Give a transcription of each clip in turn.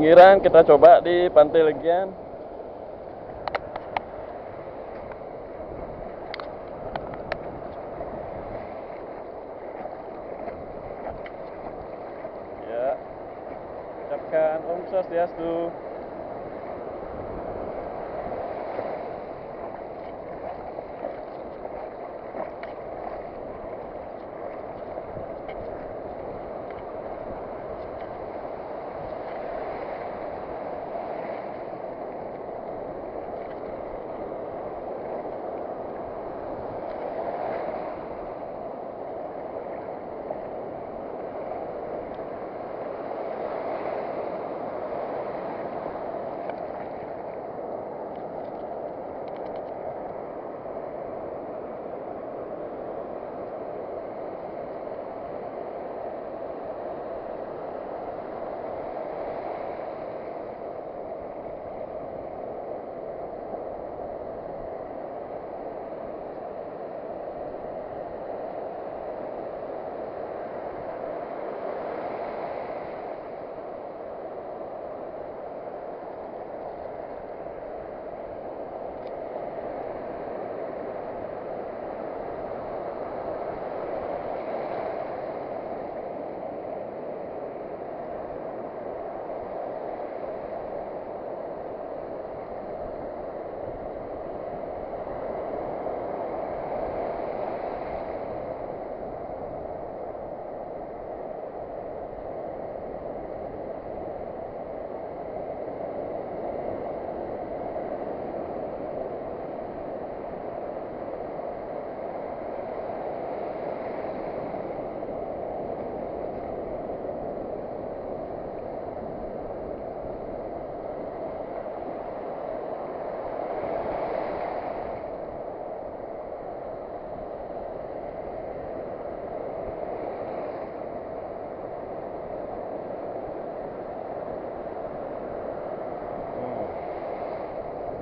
pinggiran, kita coba di Pantai Legian. Ya, ucapkan Om Swastiastu.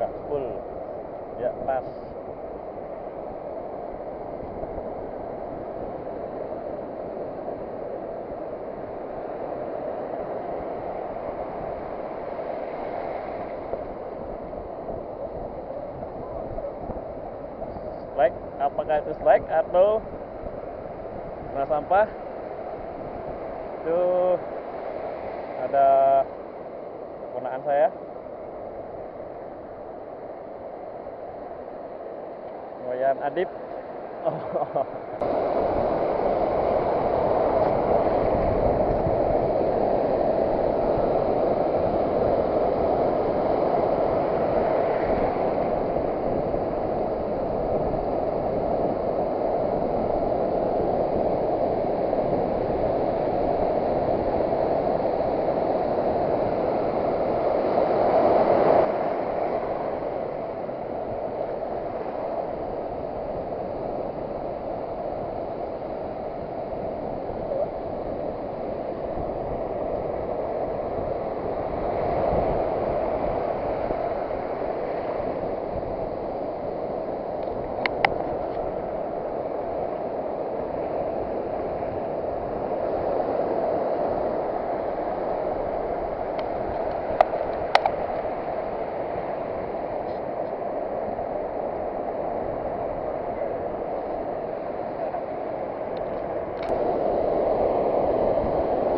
Enggak full. Ya, pas. Slack, apakah itu slack atau kena sampah? Itu ada keponakan saya, Wayan Adip. Oh.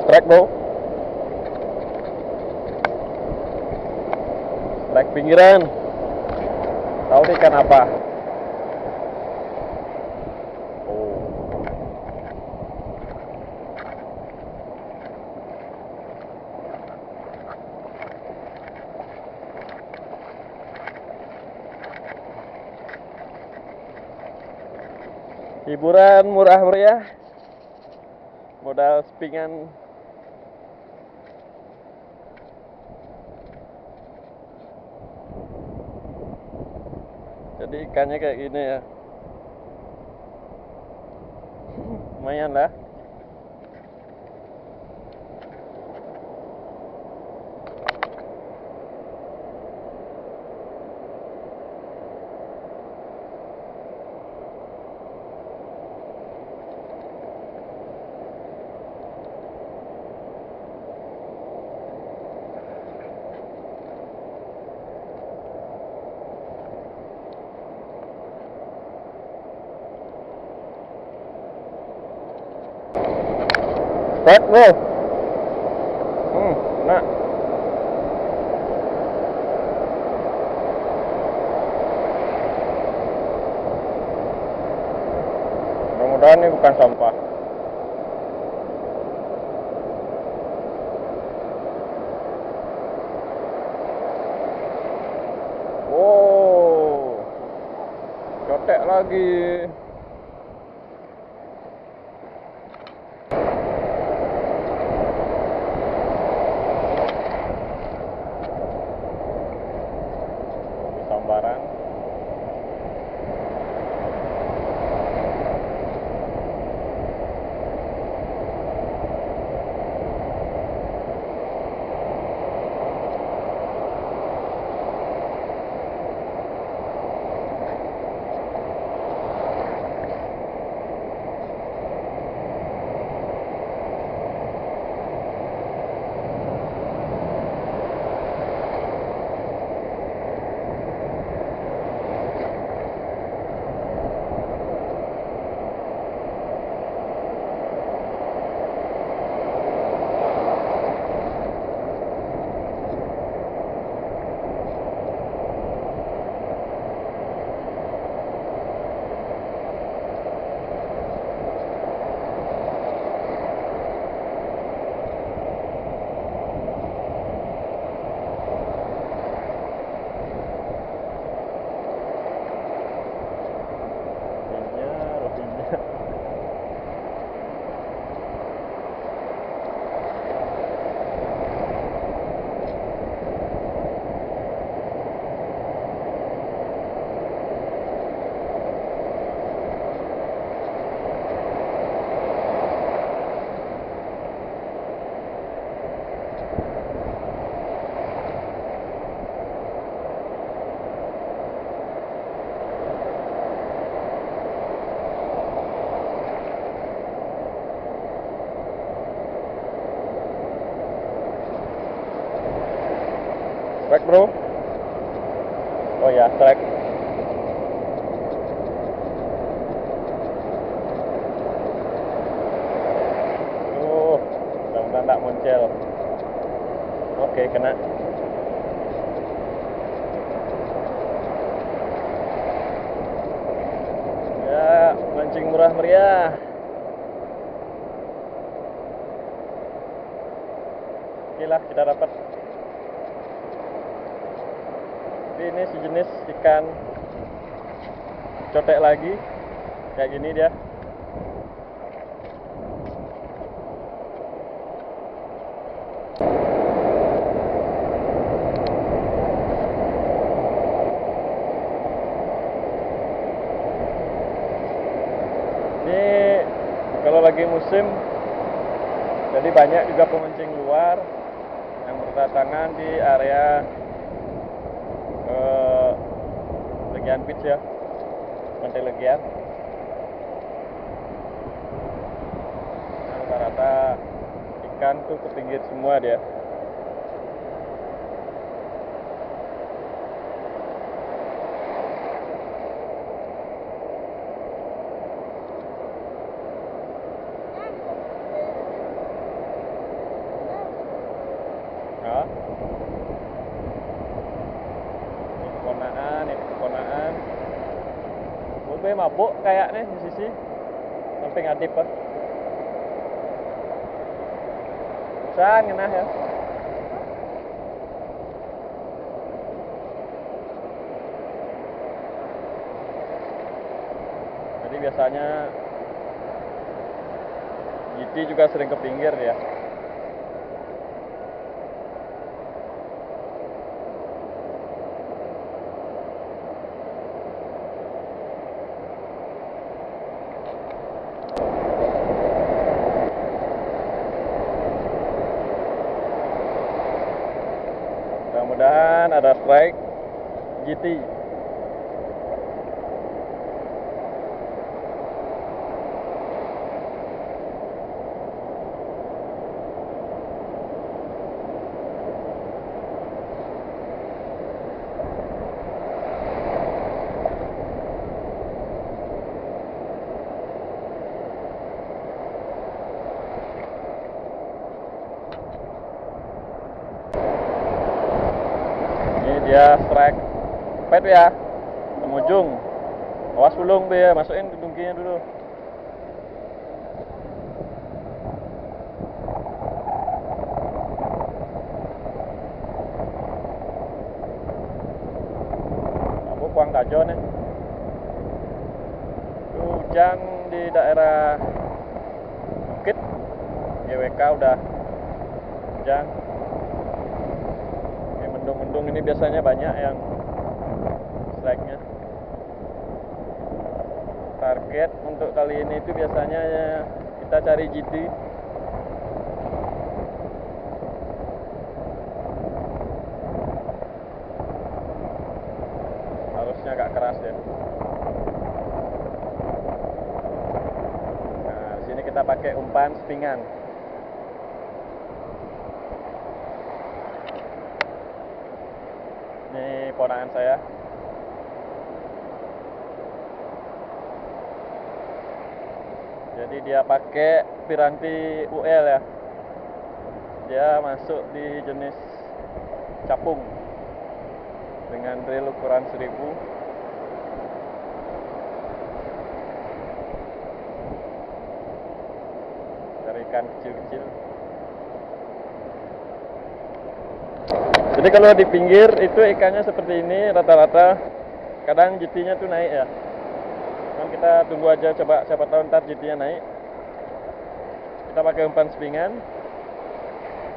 Strike bro, strike pinggiran. Tahu ikan apa? Oh, hiburan murah meriah, modal spingan. Jadi ikannya kayak gini ya. Lumayan lah. Back bro. Kena. Mudah-mudahan ini bukan sampah. Wow, cotek lagi. Sambaran. Track bro. Oh ya, track. Mudah-mudahan tak muncul. Oke, kena. Ya, mancing murah meriah. Oke lah, kita dapat. Ini sejenis ikan cotek lagi, kayak gini dia. Ini kalau lagi musim, jadi banyak juga pemancing luar yang berdatangan di area Legian Beach ya, Pantai Legian. Rata-rata ikan tuh ke pinggir semua dia. Nah, ini keponaan. Gue mabuk kayaknya di sisi samping adip lah. Saan ngenah ya. Jadi biasanya GT juga sering ke pinggir ya. Mudah-mudahan ada strike GT. dia strike pet ya, temu ujung. Awas ulung be ya, masukin ke dungkinya dulu. Aku Kuang Tajo nih. Hujan di daerah Bukit GWK udah hujan. Ini mendung-mendung ini biasanya banyak yang strike-nya. Target untuk kali ini itu biasanya kita cari GT. Harusnya agak keras ya. Nah, di sini kita pakai umpan spingan. Ini ponakan saya. Jadi dia pakai piranti UL ya. Dia masuk di jenis capung dengan reel ukuran 1000. Dari ikan kecil-kecil. Jadi kalau di pinggir itu ikannya seperti ini rata-rata. Kadang GT-nya tuh naik ya. Kan kita tunggu aja, coba siapa tahu ntar GT-nya naik. Kita pakai umpan spingan.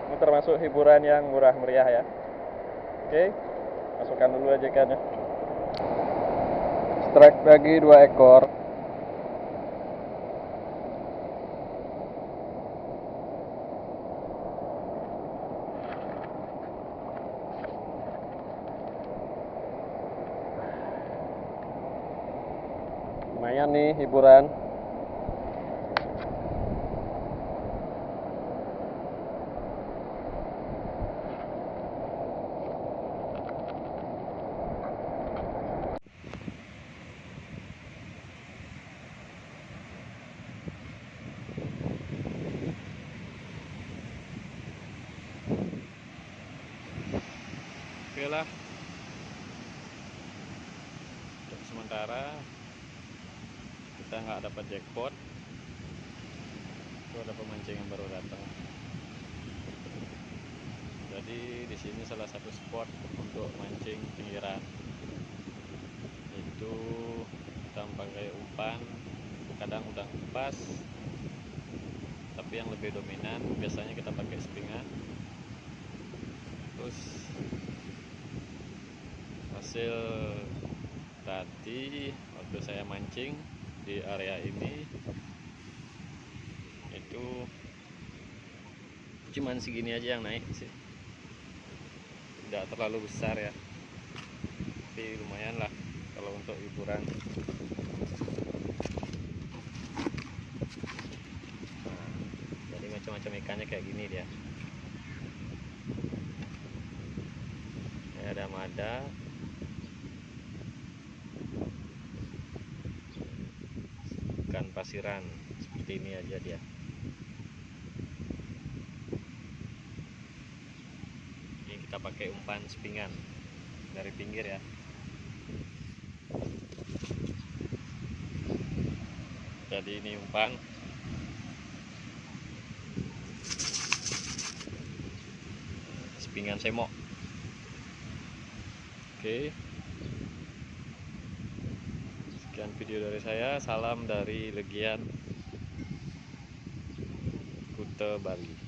Ini termasuk hiburan yang murah meriah ya. Oke, masukkan dulu aja ikannya. Strike lagi 2 ekor. Lumayan nih hiburan. Oke lah, untuk sementara kita nggak dapat jackpot. Itu ada pemancing yang baru datang. Jadi di sini salah satu spot untuk mancing pinggiran. Itu kita pakai umpan, kadang udang kupas, tapi yang lebih dominan biasanya kita pakai spingan. Terus hasil tadi waktu saya mancing di area ini itu cuman segini aja yang naik sih, tidak terlalu besar ya, tapi lumayan lah kalau untuk hiburan. Nah, jadi macam-macam ikannya kayak gini dia. Ini ada mada, ikan pasiran, seperti ini aja dia. Ini kita pakai umpan spingan dari pinggir ya. Jadi ini umpan spingan semok. Oke, sekian video dari saya. Salam dari Legian, Kuta, Bali.